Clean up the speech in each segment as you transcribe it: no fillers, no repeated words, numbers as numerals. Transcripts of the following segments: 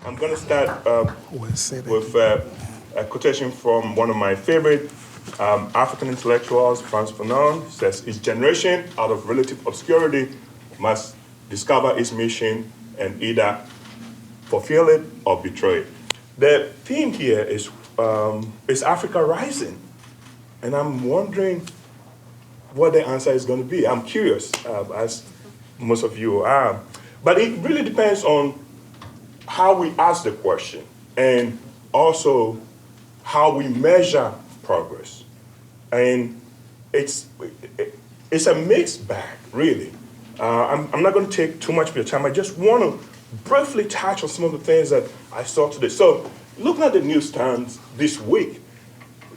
I'm going to start with a quotation from one of my favorite African intellectuals, Frantz Fanon. He says, "Each generation, out of relative obscurity, must discover its mission and either fulfill it or betray it." The theme here is Africa rising? And I'm wondering what the answer is going to be. I'm curious, as most of you are. But it really depends on how we ask the question and also how we measure progress. And it's a mixed bag, really. I'm not going to take too much of your time. I just want to briefly touch on some of the things that I saw today. So, looking at the newsstands this week,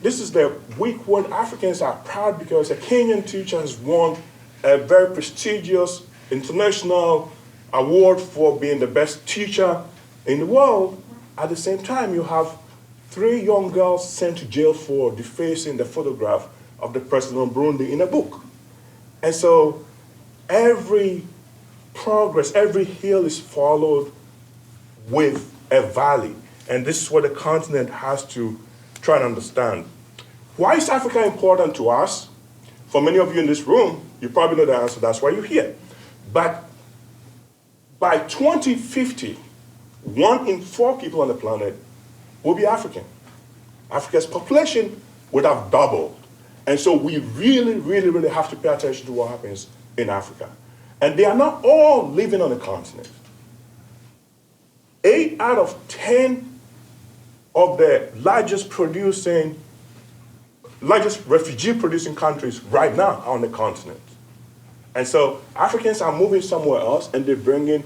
this is the week when Africans are proud because a Kenyan teacher has won a very prestigious international award for being the best teacher in the world. At the same time, you have 3 young girls sent to jail for defacing the photograph of the president of Burundi in a book. And so every progress, every hill is followed with a valley. And this is what the continent has to try and understand. Why is Africa important to us? For many of you in this room, you probably know the answer, that's why you're here. But by 2050, 1 in 4 people on the planet will be African. Africa's population would have doubled. And so we really, really, really have to pay attention to what happens in Africa. And they are not all living on the continent. 8 out of 10 of the largest refugee-producing countries right now are on the continent. And so Africans are moving somewhere else, and they're bringing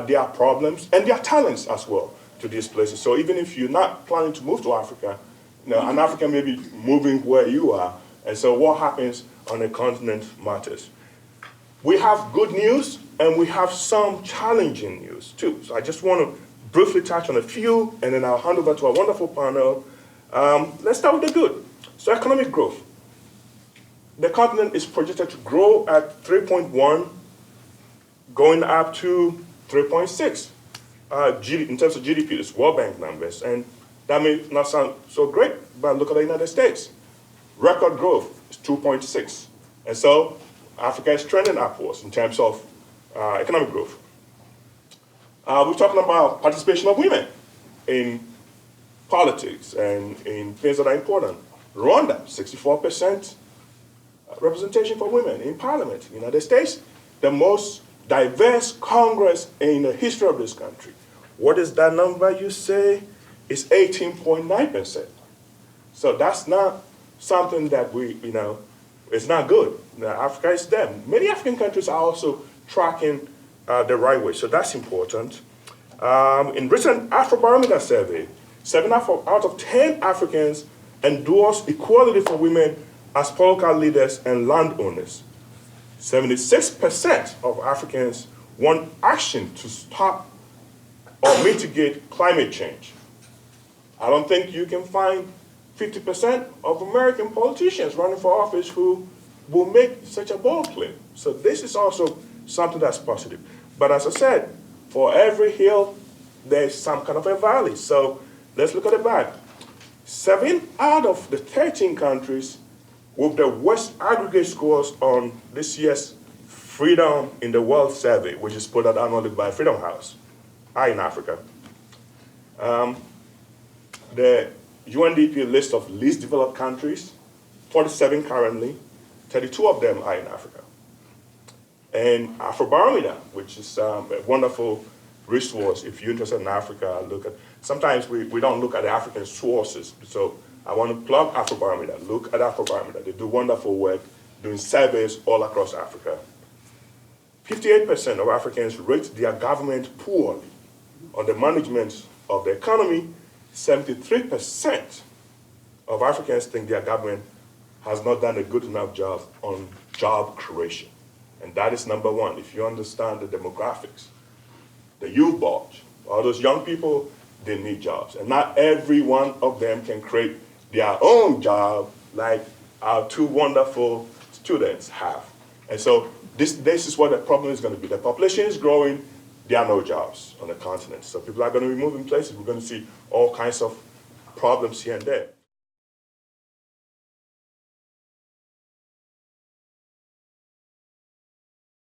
their problems and their talents as well to these places. So even if you're not planning to move to Africa, an African may be moving where you are. And so what happens on the continent matters. We have good news, and we have some challenging news too. So I just want to briefly touch on a few, and then I'll hand over to our wonderful panel. Let's start with the good. So economic growth. The continent is projected to grow at 3.1, going up to 3.6 in terms of GDP. It's World Bank numbers, and that may not sound so great, but look at the United States. Record growth is 2.6, and so Africa is trending upwards in terms of economic growth. We're talking about participation of women in politics and in things that are important. Rwanda, 64% representation for women in parliament. United States, the most diverse Congress in the history of this country. What is that number you say? It's 18.9%. So that's not something that it's not good. Africa is there. Many African countries are also tracking the right way, so that's important. In recent Afrobarometer survey, 7 out of 10 Africans endorse equality for women as political leaders and landowners. 76% of Africans want action to stop or mitigate climate change. I don't think you can find 50% of American politicians running for office who will make such a bold claim. So this is also something that's positive. But as I said, for every hill, there's some kind of a valley. So let's look at the back. 7 out of the 13 countries with the worst aggregate scores on this year's Freedom in the World survey, which is put out annually by Freedom House, are in Africa. The UNDP list of least developed countries, 47 currently, 32 of them are in Africa. And Afrobarometer, which is a wonderful resource if you're interested in Africa, sometimes we don't look at the African sources. So I want to plug Afrobarometer. Look at Afrobarometer. They do wonderful work doing surveys all across Africa. 58% of Africans rate their government poorly on the management of the economy. 73% of Africans think their government has not done a good enough job on job creation. And that is number one. If you understand the demographics, the youth bulge, all those young people, they need jobs. And not every one of them can create their own job like our 2 wonderful students have. And so this is what the problem is going to be. The population is growing, there are no jobs on the continent. So people are going to be moving places. We're going to see all kinds of problems here and there.